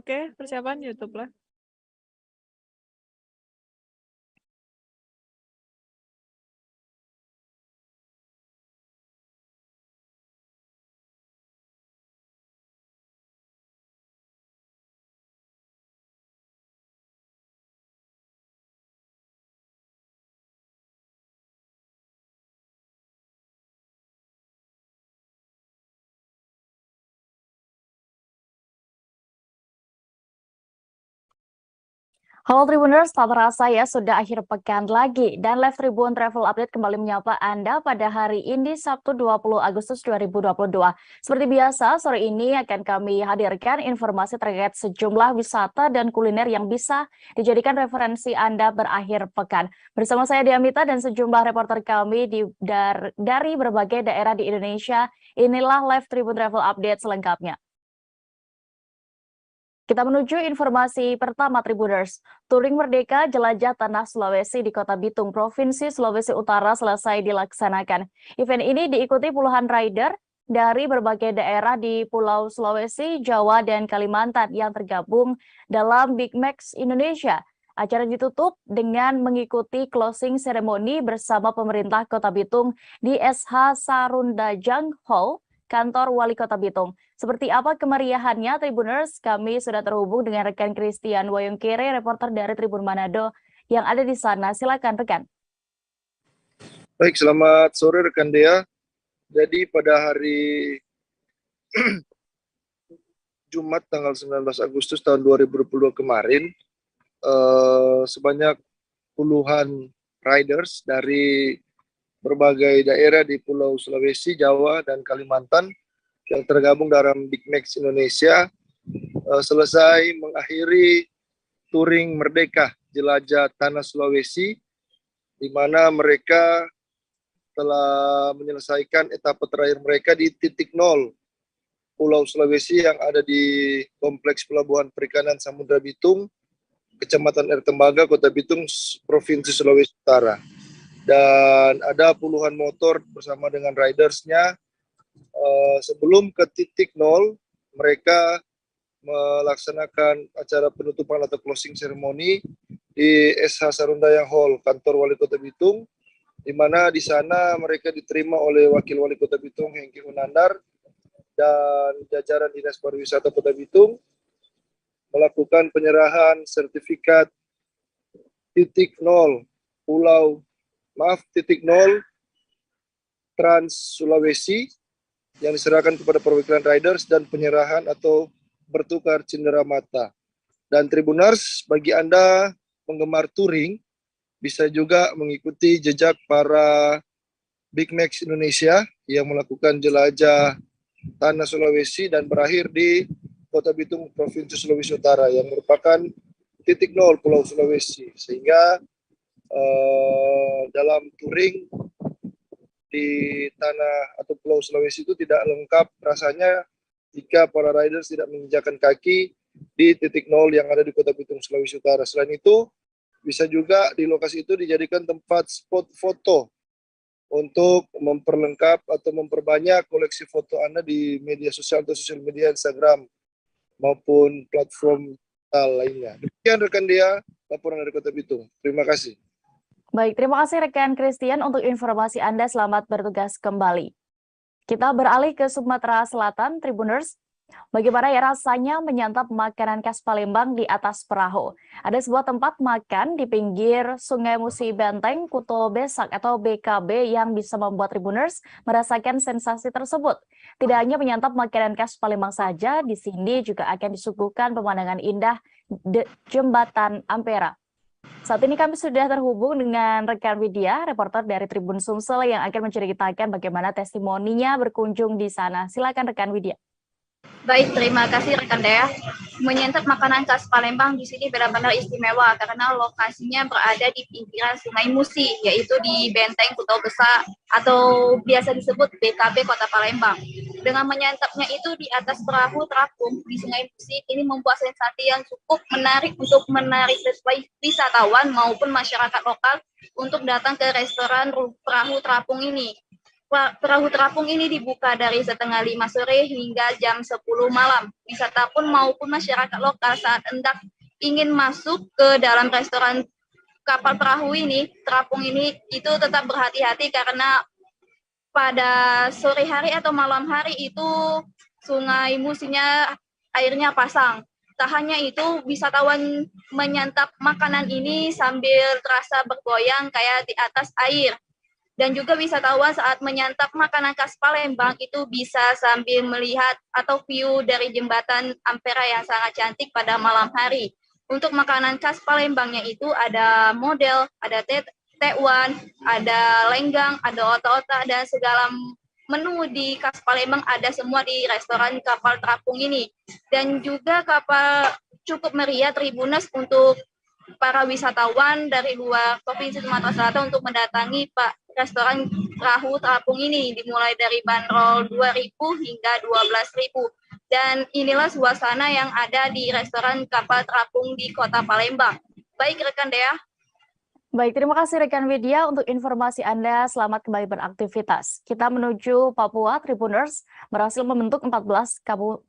Oke, persiapan YouTube lah. Halo Tribuners, tak terasa ya sudah akhir pekan lagi dan Live Tribun Travel Update kembali menyapa Anda pada hari ini Sabtu 20 Agustus 2022. Seperti biasa, sore ini akan kami hadirkan informasi terkait sejumlah wisata dan kuliner yang bisa dijadikan referensi Anda berakhir pekan. Bersama saya Diamita dan sejumlah reporter kami dari berbagai daerah di Indonesia, inilah Live Tribun Travel Update selengkapnya. Kita menuju informasi pertama Tribuners. Touring Merdeka Jelajah Tanah Sulawesi di Kota Bitung, Provinsi Sulawesi Utara selesai dilaksanakan. Event ini diikuti puluhan rider dari berbagai daerah di Pulau Sulawesi, Jawa, dan Kalimantan yang tergabung dalam Big Max Indonesia. Acara ditutup dengan mengikuti closing ceremony bersama pemerintah Kota Bitung di SH Sarundajang Hall, Kantor Wali Kota Bitung. Seperti apa kemeriahannya Tribuners? Kami sudah terhubung dengan rekan Christian Wayongkere, reporter dari Tribun Manado yang ada di sana. Silakan rekan. Baik, selamat sore rekan Dea. Jadi pada hari Jumat tanggal 19 Agustus tahun 2022 kemarin, sebanyak puluhan riders dari berbagai daerah di Pulau Sulawesi, Jawa, dan Kalimantan yang tergabung dalam Big Max Indonesia selesai mengakhiri touring Merdeka Jelajah Tanah Sulawesi, di mana mereka telah menyelesaikan etapa terakhir mereka di titik nol Pulau Sulawesi yang ada di Kompleks Pelabuhan Perikanan Samudra Bitung, Kecamatan Air Tembaga, Kota Bitung, Provinsi Sulawesi Utara. Dan ada puluhan motor bersama dengan ridersnya. Sebelum ke titik nol, mereka melaksanakan acara penutupan atau closing ceremony di SH Sarundajang Hall, Kantor Wali Kota Bitung, di mana di sana mereka diterima oleh Wakil Wali Kota Bitung Hengki Hunandar dan jajaran Dinas Pariwisata Kota Bitung melakukan penyerahan sertifikat titik nol titik nol Trans Sulawesi yang diserahkan kepada perwakilan riders dan penyerahan atau bertukar cindera mata. Dan Tribuners, bagi Anda penggemar touring, bisa juga mengikuti jejak para Big Max Indonesia yang melakukan jelajah Tanah Sulawesi dan berakhir di Kota Bitung, Provinsi Sulawesi Utara yang merupakan titik nol Pulau Sulawesi. Sehingga dalam touring di tanah atau Pulau Sulawesi itu tidak lengkap rasanya jika para riders tidak menginjakan kaki di titik nol yang ada di Kota Bitung, Sulawesi Utara. Selain itu, bisa juga di lokasi itu dijadikan tempat spot foto untuk memperlengkap atau memperbanyak koleksi foto Anda di media sosial atau sosial media Instagram maupun platform lainnya. Demikian rekan Dea, laporan dari Kota Bitung. Terima kasih. Baik, terima kasih rekan Christian untuk informasi Anda. Selamat bertugas kembali. Kita beralih ke Sumatera Selatan, Tribuners. Bagaimana ya rasanya menyantap makanan khas Palembang di atas perahu? Ada sebuah tempat makan di pinggir Sungai Musi Benteng, Kuto Besak atau BKB yang bisa membuat Tribuners merasakan sensasi tersebut. Tidak hanya menyantap makanan khas Palembang saja, di sini juga akan disuguhkan pemandangan indah Jembatan Ampera. Saat ini kami sudah terhubung dengan rekan Widya, reporter dari Tribun Sumsel yang akan menceritakan bagaimana testimoninya berkunjung di sana. Silakan rekan Widya. Baik, terima kasih rekan Dea. Menyantap makanan khas Palembang di sini benar-benar istimewa karena lokasinya berada di pinggiran Sungai Musi, yaitu di Benteng Kuto Besak atau biasa disebut BKB Kota Palembang. Dengan menyantapnya itu di atas perahu terapung di Sungai Musi, ini membuat sensasi yang cukup menarik untuk menarik wisatawan maupun masyarakat lokal untuk datang ke restoran perahu terapung ini. perahu terapung ini dibuka dari setengah 5 sore hingga jam 10 malam. Wisata pun maupun masyarakat lokal saat hendak ingin masuk ke dalam restoran kapal perahu ini, terapung ini, itu tetap berhati-hati karena pada sore hari atau malam hari itu Sungai Musinya airnya pasang. Tak hanya itu, wisatawan menyantap makanan ini sambil terasa bergoyang kayak di atas air. Dan juga wisatawan saat menyantap makanan khas Palembang itu bisa sambil melihat atau view dari jembatan Ampera yang sangat cantik pada malam hari. Untuk makanan khas Palembangnya itu ada model, ada tekwan, ada lenggang, ada otak-otak, dan segala menu di khas Palembang ada semua di restoran kapal terapung ini. Dan juga kapal cukup meriah Tribuners untuk para wisatawan dari luar Provinsi Sumatera Selatan untuk mendatangi restoran perahu terapung ini, dimulai dari bandrol 2.000 hingga 12.000. Dan inilah suasana yang ada di restoran kapal terapung di Kota Palembang. Baik rekan Dea. Baik, terima kasih rekan Widya untuk informasi Anda. Selamat kembali beraktivitas. Kita menuju Papua. Tribuners berhasil membentuk 14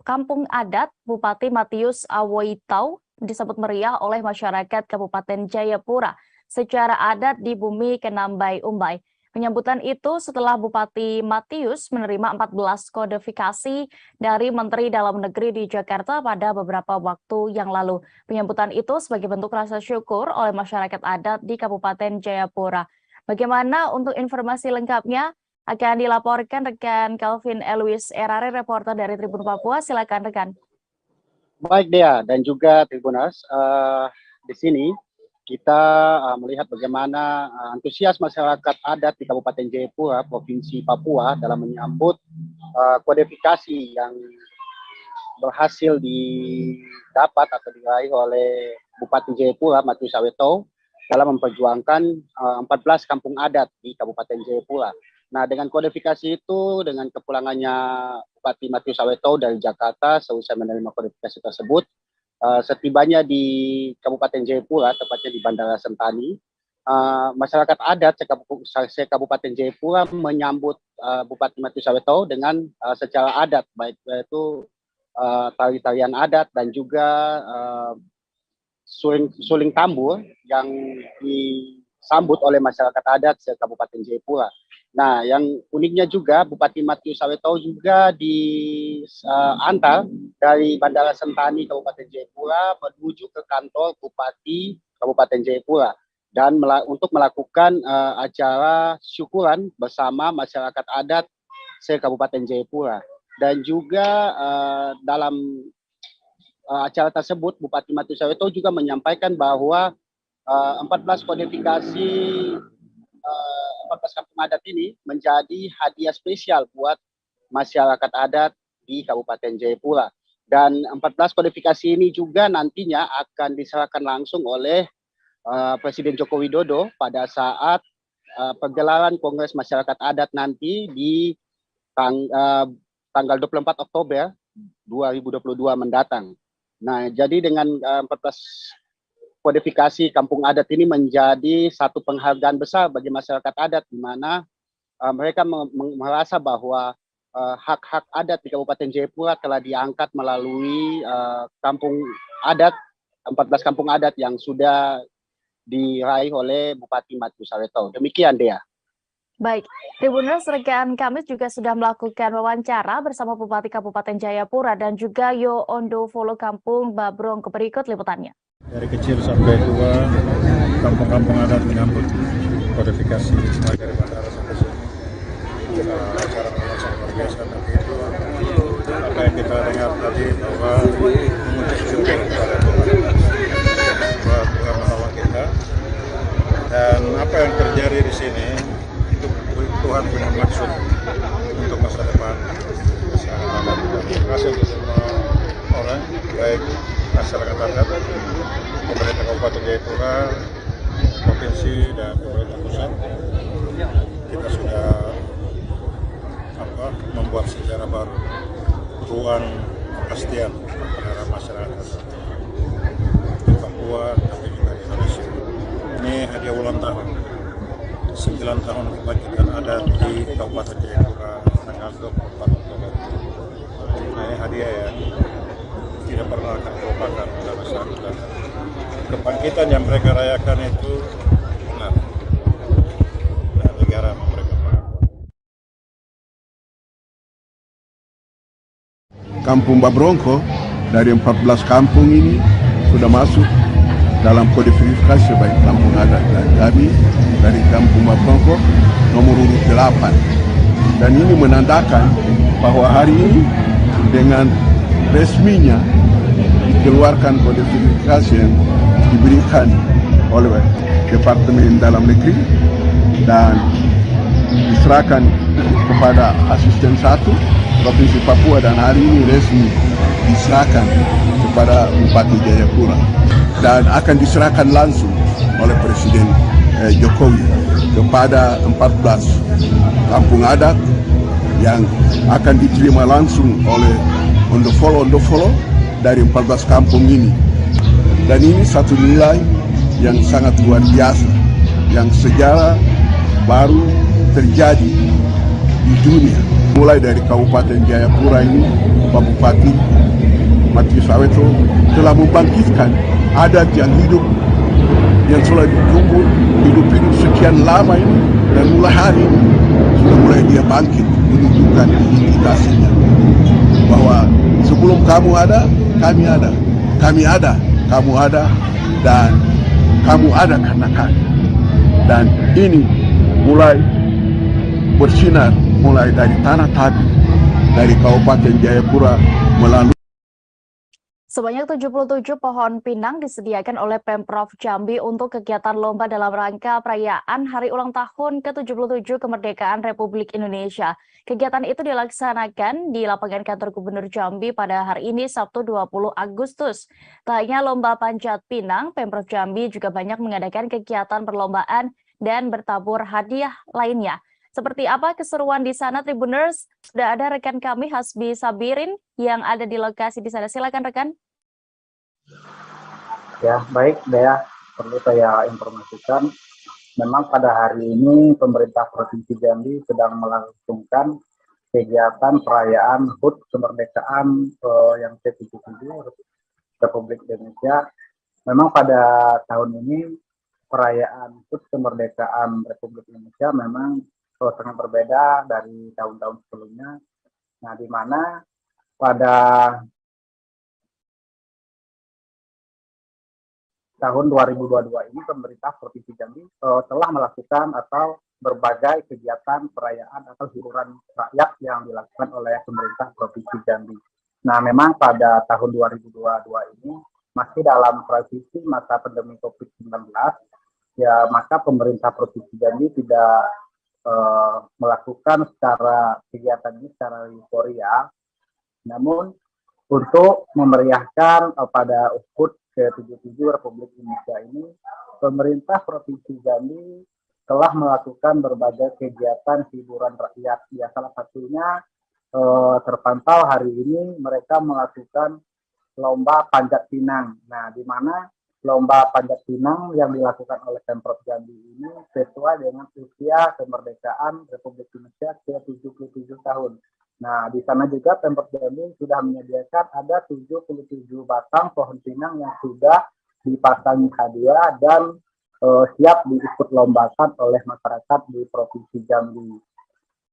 kampung adat. Bupati Matius Awoitau disebut meriah oleh masyarakat Kabupaten Jayapura secara adat di bumi Kenambai Umbai. Penyambutan itu setelah Bupati Matius menerima 14 kodifikasi dari Menteri Dalam Negeri di Jakarta pada beberapa waktu yang lalu. Penyambutan itu sebagai bentuk rasa syukur oleh masyarakat adat di Kabupaten Jayapura. Bagaimana untuk informasi lengkapnya akan dilaporkan rekan Calvin Elwis Erare, reporter dari Tribun Papua. Silakan rekan. Baik Dea dan juga Tribuners, di sini kita melihat bagaimana antusias masyarakat adat di Kabupaten Jayapura, Provinsi Papua dalam menyambut kodifikasi yang berhasil didapat atau diraih oleh Bupati Jayapura, Matius Awoitau, dalam memperjuangkan 14 kampung adat di Kabupaten Jayapura. Nah, dengan kodifikasi itu, dengan kepulangannya Bupati Matius Awoitau dari Jakarta, seusai menerima kodifikasi tersebut, setibanya di Kabupaten Jayapura, tepatnya di Bandara Sentani, masyarakat adat Kabupaten Jayapura menyambut Bupati Matius Awoitau dengan secara adat, baik itu tari-tarian adat dan juga suling tambur yang disambut oleh masyarakat adat Kabupaten Jayapura. Nah, yang uniknya juga Bupati Matius Awoitau juga diantar dari Bandara Sentani Kabupaten Jayapura menuju ke kantor Bupati Kabupaten Jayapura dan untuk melakukan acara syukuran bersama masyarakat adat se-Kabupaten Jayapura. Dan juga dalam acara tersebut Bupati Matius Awoitau juga menyampaikan bahwa 14 kodifikasi 14 kampung adat ini menjadi hadiah spesial buat masyarakat adat di Kabupaten Jayapura. Dan 14 kodifikasi ini juga nantinya akan diserahkan langsung oleh Presiden Joko Widodo pada saat pergelaran Kongres Masyarakat Adat nanti di tanggal 24 Oktober 2022 mendatang. Nah, jadi dengan 14 kodifikasi kampung adat ini menjadi satu penghargaan besar bagi masyarakat adat, di mana mereka merasa bahwa hak-hak adat di Kabupaten Jayapura telah diangkat melalui kampung adat, 14 kampung adat yang sudah diraih oleh Bupati Matius Awoitau. Demikian, Dea. Baik, Tribuners, rekan kami juga sudah melakukan wawancara bersama Bupati Kabupaten Jayapura dan juga Yo Ondo Volo Kampung Babrong. Berikut liputannya. Dari kecil sampai tua, kampung-kampung adat menyambut kodifikasi mulai dari bandara sampai sini. Acara pengawasan luar biasa tadi itu. Apa yang kita dengar tadi bahwa mengucap syukur kepada Tuhan menolong kita. Dan apa yang terjadi di sini itu Tuhan punya maksud untuk masa depan masyarakat adat. Terima kasih untuk semua orang, baik masyarakat adat, pemerintah Kabupaten Jayapura, provinsi dan pemerintah pusat. Kita sudah membuat sejarah baru, ruang kepastian terhadap masyarakat di Papua tapi juga di Indonesia. Ini hadiah ulang tahun 9 tahun kebangkitan adat di Kabupaten Jayapura tanggal 24 Oktober. Nah, ini hadiah yang tidak pernah akan terlupakan oleh masyarakat. Dan kebangkitan yang mereka rayakan itu benar. Dan negara mereka paham. Kampung Babronko dari 14 kampung ini sudah masuk dalam kodifikasi sebagai kampung adat, dan kami dari Kampung Babronko nomor urut 8. Dan ini menandakan bahwa hari ini dengan resminya dikeluarkan kodifikasi yang diberikan oleh Departemen Dalam Negeri dan diserahkan kepada Asisten 1 Provinsi Papua, dan hari ini resmi diserahkan kepada Bupati Jayapura dan akan diserahkan langsung oleh Presiden Jokowi kepada 14 kampung adat yang akan diterima langsung oleh ondofolo dari 14 kampung ini. Dan ini satu nilai yang sangat luar biasa, yang sejarah baru terjadi di dunia. Mulai dari Kabupaten Jayapura ini, Pak Bupati Matius Aweto telah membangkitkan adat yang hidup, yang sudah ditumbuh hidup sekian lama ini, dan mulai hari ini sudah mulai dia bangkit menunjukkan identitasnya, bahwa sebelum kamu ada, kami ada, kami ada, kamu ada, dan kamu ada karena kami. Dan ini mulai bersinar mulai dari Tanah Tadi, dari Kabupaten Jayapura melalui. Sebanyak 77 pohon pinang disediakan oleh Pemprov Jambi untuk kegiatan lomba dalam rangka perayaan Hari Ulang Tahun ke-77 Kemerdekaan Republik Indonesia. Kegiatan itu dilaksanakan di lapangan kantor Gubernur Jambi pada hari ini, Sabtu 20 Agustus. Tak hanya lomba panjat pinang, Pemprov Jambi juga banyak mengadakan kegiatan perlombaan dan bertabur hadiah lainnya. Seperti apa keseruan di sana, Tribuners? Sudah ada rekan kami, Hasbi Sabirin, yang ada di lokasi di sana. Silakan, rekan. Ya, baik, Dea. Perlu saya informasikan, memang pada hari ini pemerintah Provinsi Jambi sedang melangsungkan kegiatan perayaan HUT kemerdekaan yang ke-77 Republik Indonesia. Memang pada tahun ini perayaan HUT kemerdekaan Republik Indonesia memang sangat berbeda dari tahun-tahun sebelumnya. Nah, di mana pada tahun 2022 ini pemerintah Provinsi Jambi telah melakukan atau berbagai kegiatan perayaan atau hiburan rakyat yang dilakukan oleh pemerintah Provinsi Jambi. Nah, memang pada tahun 2022 ini masih dalam transisi masa pandemi COVID-19, ya maka pemerintah Provinsi Jambi tidak melakukan secara kegiatan ini secara euforia. Namun untuk memeriahkan pada HUT ke-77 Republik Indonesia ini, pemerintah Provinsi Jambi telah melakukan berbagai kegiatan hiburan rakyat. Ya, salah satunya terpantau hari ini mereka melakukan lomba panjat pinang. Nah, di mana lomba panjat pinang yang dilakukan oleh Pemprov Jambi ini sesuai dengan usia kemerdekaan Republik Indonesia ke-77 tahun. Nah, di sana juga Pemprov Jambi sudah menyediakan ada 77 batang pohon pinang yang sudah dipasangi hadiah dan siap diikut lombakan oleh masyarakat di Provinsi Jambi.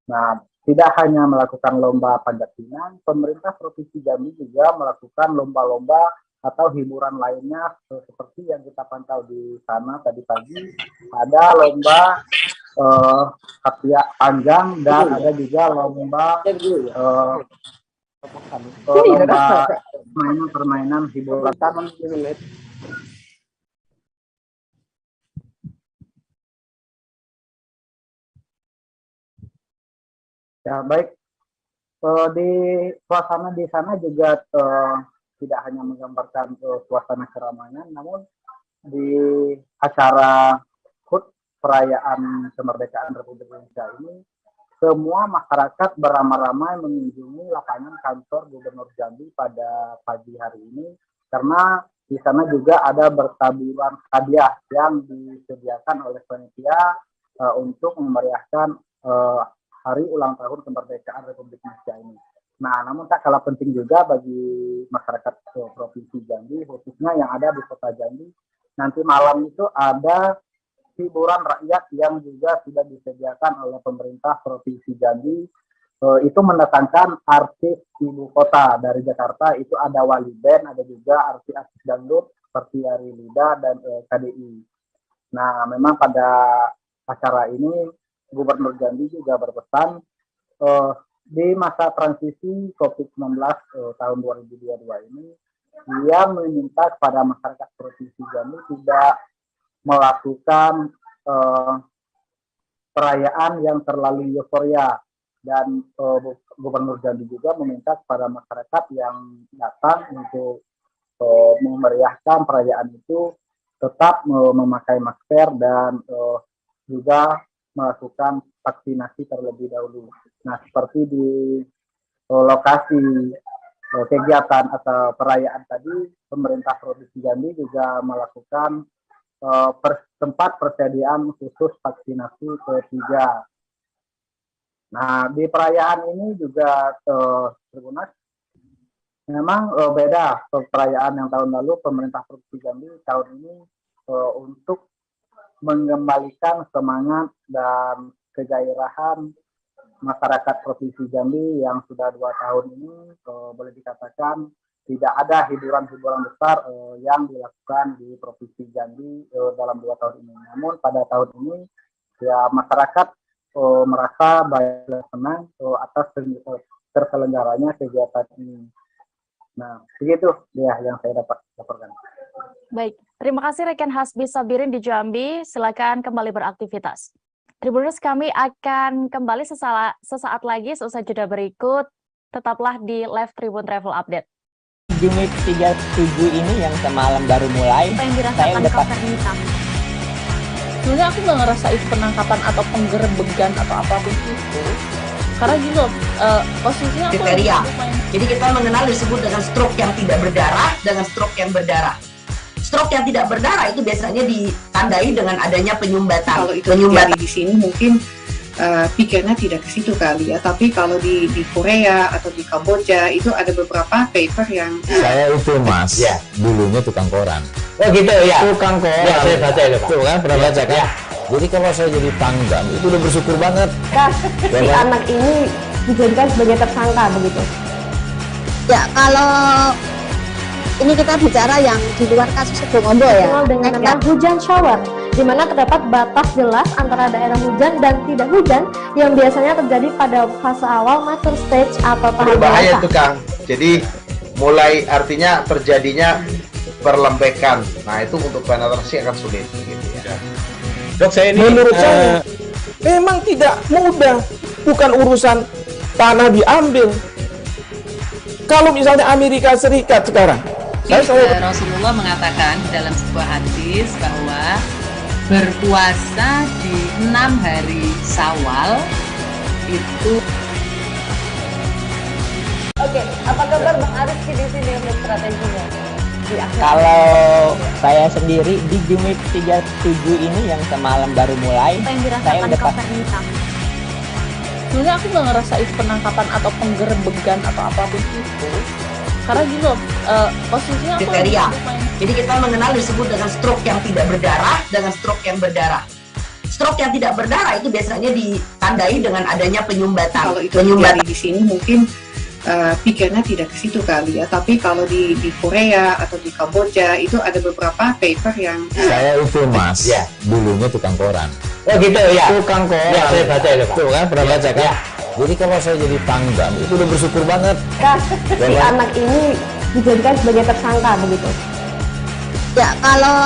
Nah, tidak hanya melakukan lomba panjat pinang, pemerintah Provinsi Jambi juga melakukan lomba-lomba atau hiburan lainnya seperti yang kita pantau di sana tadi pagi. Ada lomba ketiak panjang dan ada juga lomba permainan hiburan. Ya, baik. Di suasana di sana juga tidak hanya menggambarkan suasana keramaian, namun di acara HUT perayaan kemerdekaan Republik Indonesia ini, semua masyarakat beramai-ramai mengunjungi lapangan kantor Gubernur Jambi pada pagi hari ini, karena di sana juga ada bertaburan hadiah yang disediakan oleh panitia untuk memeriahkan hari ulang tahun kemerdekaan Republik Indonesia ini. Nah, namun tak kalah penting juga bagi masyarakat Provinsi Jambi, khususnya yang ada di Kota Jambi. Nanti malam itu ada hiburan rakyat yang juga sudah disediakan oleh pemerintah Provinsi Jambi. Itu mendatangkan artis ibu kota dari Jakarta. Itu ada Wali Band, ada juga artis-artis dangdut seperti Ari Lida dan KDI. Nah, memang pada acara ini Gubernur Jambi juga berpesan di masa transisi COVID-19 tahun 2022 ini, dia meminta kepada masyarakat Provinsi Jambi tidak melakukan perayaan yang terlalu euforia, dan Gubernur Jambi juga meminta kepada masyarakat yang datang untuk memeriahkan perayaan itu tetap memakai masker dan juga melakukan vaksinasi terlebih dahulu. Nah, seperti di lokasi kegiatan atau perayaan tadi, pemerintah Provinsi Jambi juga melakukan tempat persediaan khusus vaksinasi ketiga. Nah, di perayaan ini juga memang beda perayaan yang tahun lalu. Pemerintah Provinsi Jambi tahun ini untuk mengembalikan semangat dan kegairahan masyarakat Provinsi Jambi yang sudah 2 tahun ini, boleh dikatakan tidak ada hiburan-hiburan besar yang dilakukan di Provinsi Jambi dalam 2 tahun ini. Namun pada tahun ini ya masyarakat merasa baik dan senang atas terselenggaranya kegiatan ini. Nah, begitu ya yang saya dapat laporkan. Baik, terima kasih rekan Hasbi Sabirin di Jambi. Silakan kembali beraktivitas. Tribuners, kami akan kembali sesaat lagi seusai jeda berikut. Tetaplah di Live Tribun Travel Update. Unit 37 ini yang semalam baru mulai. Apa yang dirasakan Kak Fernita? Sebenarnya aku nggak ngerasa itu penangkapan atau penggerebegan atau apapun itu, karena gini loh, posisinya aku kriteria. Jadi kita mengenal disebut dengan stroke yang tidak berdarah dengan stroke yang berdarah. Stroke yang tidak berdarah itu biasanya ditandai dengan adanya penyumbatan. Kalau itu terjadi di sini mungkin pikirnya tidak ke situ kali ya, tapi kalau di Korea atau di Kamboja itu ada beberapa paper yang saya itu mas, ya, dulunya tukang koran. Oh gitu ya, Tukang koran. Ya, saya baca ya Pak. Tuh kan, pernah baca kan? Ya. Jadi kalau saya jadi pangdam itu udah bersyukur banget. Si anak ini dijadikan sebagai tersangka begitu. Ya, kalau ini kita bicara yang di luar kasus Sebongombo ya. Dengan nama hujan shower, di mana terdapat batas jelas antara daerah hujan dan tidak hujan yang biasanya terjadi pada fase awal mature stage atau tahap berbahaya itu Kang. Jadi mulai artinya terjadinya perlembekan. Nah, itu untuk penetrasi akan sulit gitu ya. Dok, saya ini menurut saya memang tidak mudah, bukan urusan tanah diambil. Kalau misalnya Amerika Serikat sekarang, Rasulullah mengatakan dalam sebuah hadis bahwa berpuasa di 6 hari Syawal itu. Oke, apa kabar Bang Arif di sini untuk strateginya? Kalau saya sendiri di unit 37 ini yang semalam baru mulai, Apa yang dirasakan saya udah Kak Fernita? Sebenarnya aku nggak ngerasa itu penangkapan atau penggerebegan atau apapun itu, karena gini loh, posisinya aku kriteria. Jadi kita mengenal disebut dengan stroke yang tidak berdarah dengan stroke yang berdarah. Stroke yang tidak berdarah itu biasanya ditandai dengan adanya penyumbatan. Kalau itu terjadi di sini mungkin pikirnya tidak ke situ kali ya, tapi kalau di Korea atau di Kamboja itu ada beberapa paper yang saya itu mas, ya, dulunya tukang koran. Oh gitu ya, Tukang koran. Ya, saya baca ya Pak. Tuh kan, pernah baca kan? Ya. Jadi kalau saya jadi pangdam itu udah bersyukur banget. Si anak ini dijadikan sebagai tersangka begitu. Ya, kalau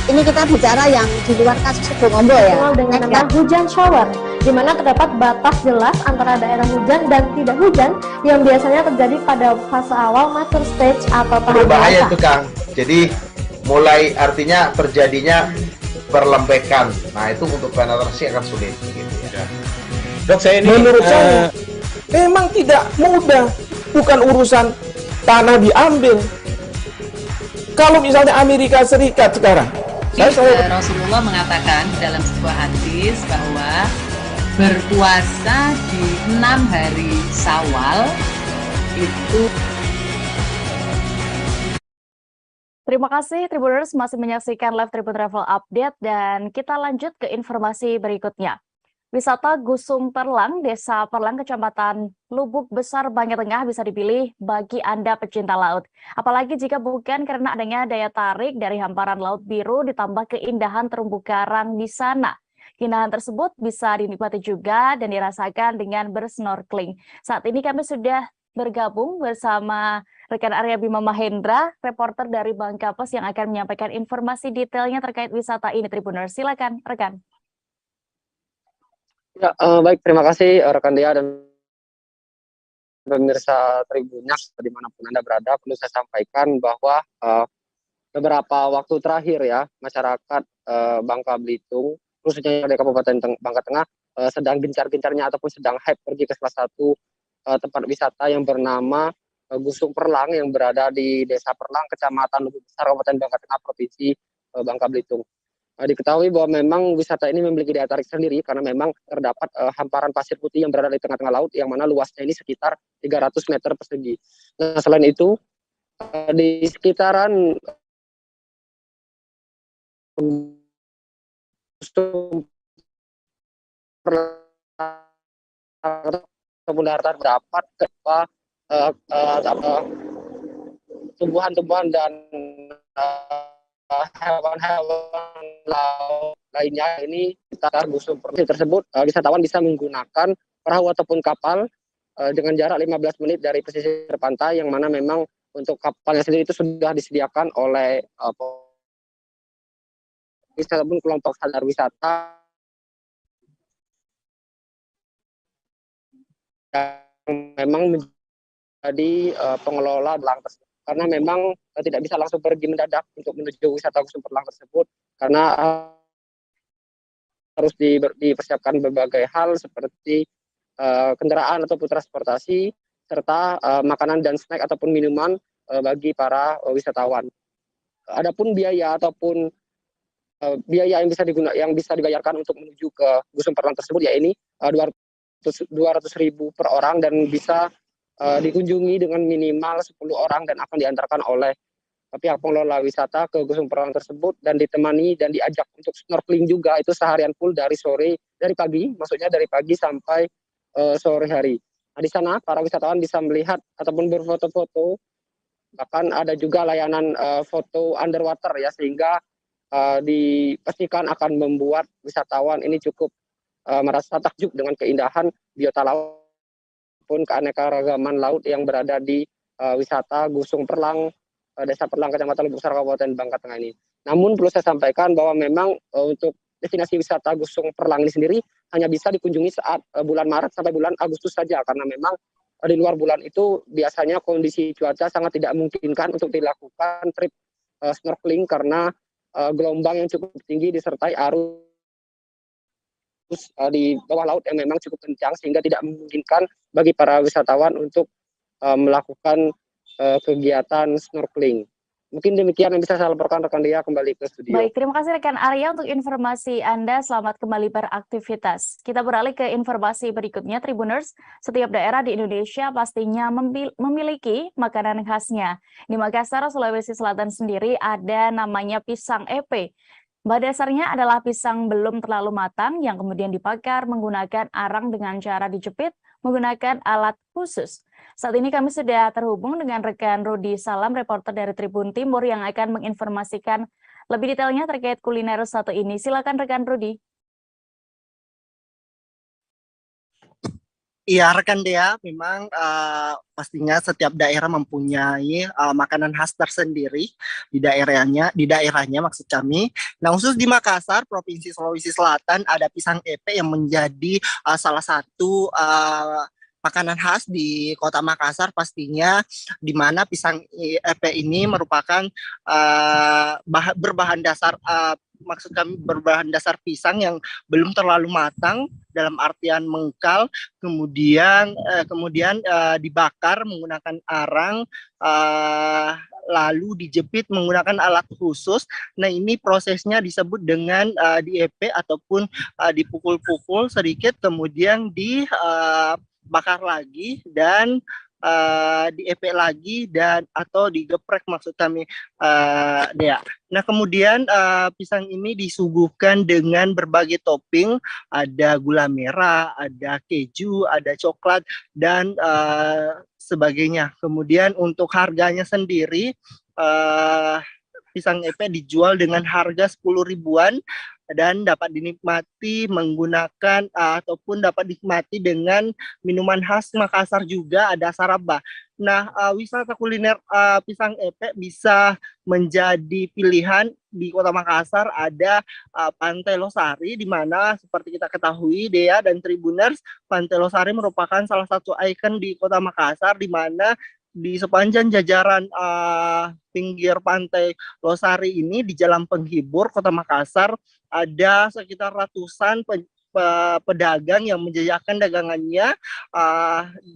ini kita bicara yang di luar kasus Sebongombo ya. Dengan nama hujan shower, di mana terdapat batas jelas antara daerah hujan dan tidak hujan yang biasanya terjadi pada fase awal mature stage atau tahap Berbahaya dewasa. itu Kang. Jadi mulai artinya terjadinya perlembekan. Nah, itu untuk penetrasi akan sulit gitu ya. Dok, saya ini menurut saya memang tidak mudah, bukan urusan tanah diambil. Kalau misalnya Amerika Serikat sekarang, Rasulullah mengatakan dalam sebuah hadis bahwa berpuasa di 6 hari Syawal itu. Terima kasih Tribuners masih menyaksikan live Tribun Travel Update dan kita lanjut ke informasi berikutnya. Wisata Gusung Perlang, Desa Perlang, Kecamatan Lubuk Besar, Bangka Tengah bisa dipilih bagi Anda pecinta laut. Apalagi jika bukan karena adanya daya tarik dari hamparan laut biru ditambah keindahan terumbu karang di sana. Keindahan tersebut bisa dinikmati juga dan dirasakan dengan bersnorkeling. Saat ini kami sudah bergabung bersama rekan Arya Bima Mahendra, reporter dari Bangkapas yang akan menyampaikan informasi detailnya terkait wisata ini. Tribuners, silakan rekan. Ya, baik, terima kasih rekan Dea dan pemirsa Tribuners dimanapun Anda berada. Perlu saya sampaikan bahwa beberapa waktu terakhir ya, masyarakat Bangka Belitung, khususnya dari Kabupaten Bangka Tengah, sedang gencar-gencarnya ataupun sedang hype pergi ke salah satu tempat wisata yang bernama Gusung Perlang yang berada di Desa Perlang, Kecamatan Lubuk Besar, Kabupaten Bangka Tengah, Provinsi Bangka Belitung. Diketahui bahwa memang wisata ini memiliki daya tarik sendiri karena memang terdapat hamparan pasir putih yang berada di tengah-tengah laut yang mana luasnya ini sekitar 300 meter persegi. Nah, selain itu di sekitaran terdapat tumbuhan-tumbuhan dan hewan-hewan laut lainnya. Ini sekitar Gusung Perlang tersebut wisatawan bisa menggunakan perahu ataupun kapal dengan jarak 15 menit dari pesisir pantai yang mana memang untuk kapalnya sendiri itu sudah disediakan oleh wisata pun kelompok sadar wisata yang memang menjadi pengelola belang tersebut. Karena memang tidak bisa langsung pergi mendadak untuk menuju wisata Gusung Perlang tersebut karena harus dipersiapkan berbagai hal seperti kendaraan ataupun transportasi serta makanan dan snack ataupun minuman bagi para wisatawan. Adapun biaya ataupun biaya yang bisa dibayarkan untuk menuju ke Gusung Perlang tersebut ya ini 200.000 per orang dan bisa dikunjungi dengan minimal 10 orang dan akan diantarkan oleh pihak pengelola wisata ke Gusung Perlang tersebut dan ditemani dan diajak untuk snorkeling juga itu seharian full dari pagi sampai sore hari. Nah, di sana para wisatawan bisa melihat ataupun berfoto-foto, bahkan ada juga layanan foto underwater ya sehingga dipastikan akan membuat wisatawan ini cukup merasa takjub dengan keindahan biota laut pun keanekaragaman laut yang berada di wisata Gusung Perlang, Desa Perlang, Kecamatan Lubuk Besar, Kabupaten Bangka Tengah ini. Namun perlu saya sampaikan bahwa memang untuk destinasi wisata Gusung Perlang ini sendiri hanya bisa dikunjungi saat bulan Maret sampai bulan Agustus saja karena memang di luar bulan itu biasanya kondisi cuaca sangat tidak memungkinkan untuk dilakukan trip snorkeling karena gelombang yang cukup tinggi disertai arus di bawah laut yang memang cukup kencang sehingga tidak memungkinkan bagi para wisatawan untuk melakukan kegiatan snorkeling. Mungkin demikian yang bisa saya laporkan rekan Dea, kembali ke studio. Baik, terima kasih rekan Arya untuk informasi Anda. Selamat kembali beraktivitas. Kita beralih ke informasi berikutnya, Tribuners. Setiap daerah di Indonesia pastinya memiliki makanan khasnya. Di Makassar, Sulawesi Selatan sendiri ada namanya pisang epe. Bahan dasarnya adalah pisang belum terlalu matang yang kemudian dibakar menggunakan arang dengan cara dijepit menggunakan alat khusus. Saat ini kami sudah terhubung dengan rekan Rudi Salam, reporter dari Tribun Timur yang akan menginformasikan lebih detailnya terkait kuliner satu ini. Silakan rekan Rudi. Iya, rekan Dea, memang pastinya setiap daerah mempunyai makanan khas tersendiri di daerahnya maksud kami. Nah, khusus di Makassar, Provinsi Sulawesi Selatan ada pisang epe yang menjadi salah satu makanan khas di Kota Makassar pastinya, di mana pisang epe ini merupakan berbahan dasar maksud kami berbahan dasar pisang yang belum terlalu matang dalam artian mengkal, kemudian dibakar menggunakan arang, lalu dijepit menggunakan alat khusus. Nah, ini prosesnya disebut dengan diepek ataupun dipukul-pukul sedikit, kemudian dibakar lagi dan diepek lagi dan atau digeprek maksud kami, Dea. Nah, kemudian pisang ini disuguhkan dengan berbagai topping, ada gula merah, ada keju, ada coklat dan sebagainya. Kemudian untuk harganya sendiri, pisang epek dijual dengan harga 10 ribuan dan dapat dinikmati menggunakan ataupun dapat dinikmati dengan minuman khas Makassar juga, ada saraba. Nah, wisata kuliner pisang epek bisa menjadi pilihan di Kota Makassar. Ada Pantai Losari, di mana seperti kita ketahui, Dea dan Tribuners, Pantai Losari merupakan salah satu ikon di Kota Makassar, di mana di sepanjang jajaran pinggir Pantai Losari ini di Jalan Penghibur Kota Makassar ada sekitar ratusan pedagang yang menjajakan dagangannya.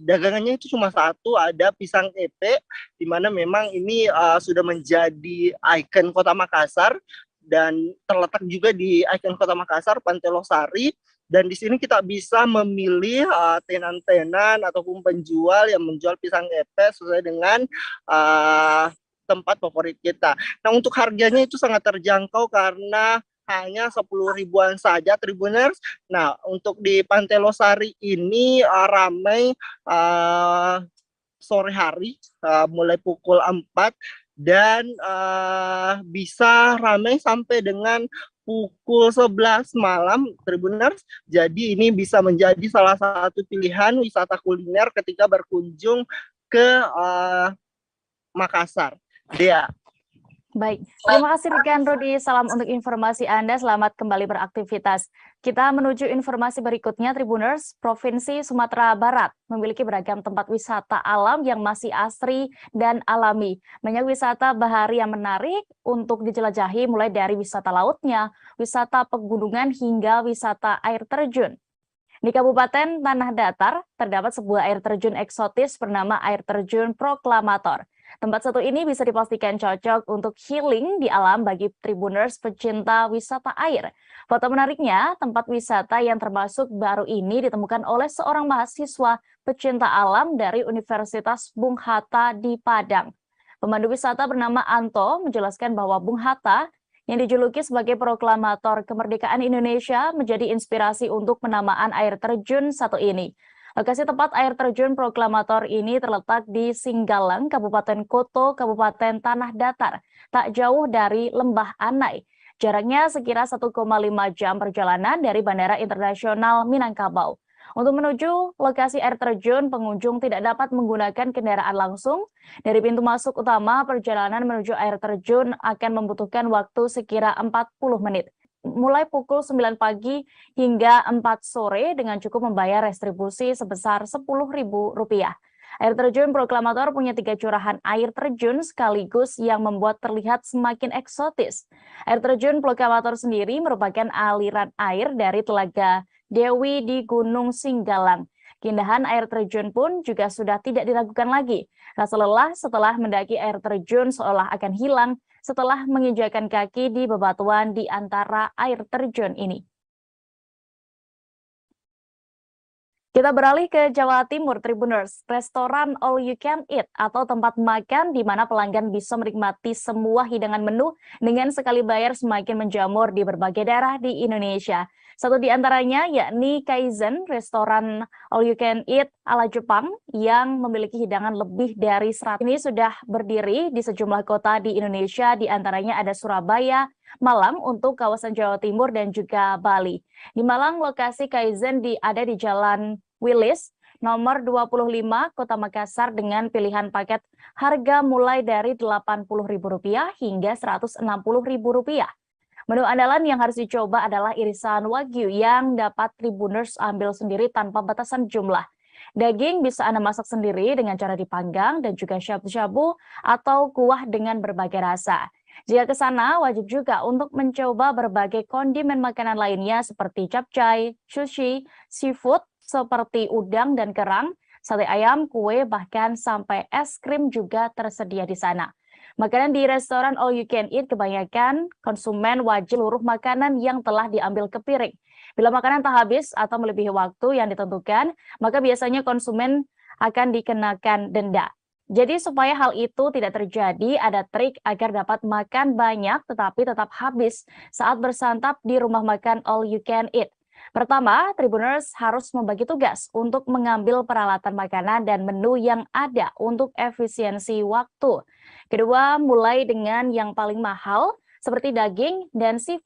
Dagangannya itu cuma satu, ada pisang epek, di mana memang ini sudah menjadi ikon Kota Makassar dan terletak juga di ikon Kota Makassar, Pantai Losari. Dan di sini kita bisa memilih tenan-tenan ataupun penjual yang menjual pisang epek sesuai dengan tempat favorit kita. Nah, untuk harganya itu sangat terjangkau karena hanya 10 ribuan saja, Tribuners. Nah, untuk di Pantai Losari ini ramai sore hari, mulai pukul 4 dan bisa ramai sampai dengan pukul 11 malam, Tribuners. Jadi ini bisa menjadi salah satu pilihan wisata kuliner ketika berkunjung ke Makassar. Dea. Baik, terima kasih rekan Rudi. Salam untuk informasi Anda. Selamat kembali beraktivitas. Kita menuju informasi berikutnya, Tribuners. Provinsi Sumatera Barat memiliki beragam tempat wisata alam yang masih asri dan alami. Banyak wisata bahari yang menarik untuk dijelajahi, mulai dari wisata lautnya, wisata pegunungan, hingga wisata air terjun. Di Kabupaten Tanah Datar, terdapat sebuah air terjun eksotis bernama Air Terjun Proklamator. Tempat satu ini bisa dipastikan cocok untuk healing di alam bagi Tribuners pecinta wisata air. Foto menariknya, tempat wisata yang termasuk baru ini ditemukan oleh seorang mahasiswa pecinta alam dari Universitas Bung Hatta di Padang. Pemandu wisata bernama Anto menjelaskan bahwa Bung Hatta yang dijuluki sebagai proklamator kemerdekaan Indonesia menjadi inspirasi untuk penamaan air terjun satu ini. Lokasi tempat air terjun proklamator ini terletak di Singgalang, Kabupaten Koto, Kabupaten Tanah Datar, tak jauh dari Lembah Anai. Jaraknya sekira 1,5 jam perjalanan dari Bandara Internasional Minangkabau. Untuk menuju lokasi air terjun, pengunjung tidak dapat menggunakan kendaraan langsung. Dari pintu masuk utama, perjalanan menuju air terjun akan membutuhkan waktu sekira 40 menit. Mulai pukul 9 pagi hingga 4 sore dengan cukup membayar restribusi sebesar Rp10.000. Air terjun Proklamator punya 3 curahan air terjun sekaligus yang membuat terlihat semakin eksotis. Air terjun Proklamator sendiri merupakan aliran air dari Telaga Dewi di Gunung Singgalang. Keindahan air terjun pun juga sudah tidak diragukan lagi. Rasa lelah setelah mendaki air terjun seolah akan hilang setelah menginjakan kaki di bebatuan di antara air terjun ini. Kita beralih ke Jawa Timur, Tribuners. Restoran all you can eat atau tempat makan di mana pelanggan bisa menikmati semua hidangan menu dengan sekali bayar semakin menjamur di berbagai daerah di Indonesia. Satu di antaranya yakni Kaizen, restoran all you can eat ala Jepang yang memiliki hidangan lebih dari 100. Ini sudah berdiri di sejumlah kota di Indonesia, di antaranya ada Surabaya, Malang untuk kawasan Jawa Timur dan juga Bali. Di Malang, lokasi Kaizen ada di Jalan Willis, nomor 25, Kota Makassar dengan pilihan paket harga mulai dari Rp80.000 hingga Rp160.000. Menu andalan yang harus dicoba adalah irisan Wagyu yang dapat Tribuners ambil sendiri tanpa batasan jumlah. Daging bisa Anda masak sendiri dengan cara dipanggang dan juga syabu-syabu atau kuah dengan berbagai rasa. Jika ke sana, wajib juga untuk mencoba berbagai kondimen makanan lainnya seperti capcay, sushi, seafood seperti udang dan kerang, sate ayam, kue, bahkan sampai es krim juga tersedia di sana. Makanan di restoran all you can eat kebanyakan konsumen wajib seluruh makanan yang telah diambil ke piring. Bila makanan tak habis atau melebihi waktu yang ditentukan, maka biasanya konsumen akan dikenakan denda. Jadi supaya hal itu tidak terjadi, ada trik agar dapat makan banyak tetapi tetap habis saat bersantap di rumah makan all you can eat. Pertama, Tribuners harus membagi tugas untuk mengambil peralatan makanan dan menu yang ada untuk efisiensi waktu. Kedua, mulai dengan yang paling mahal seperti daging dan seafood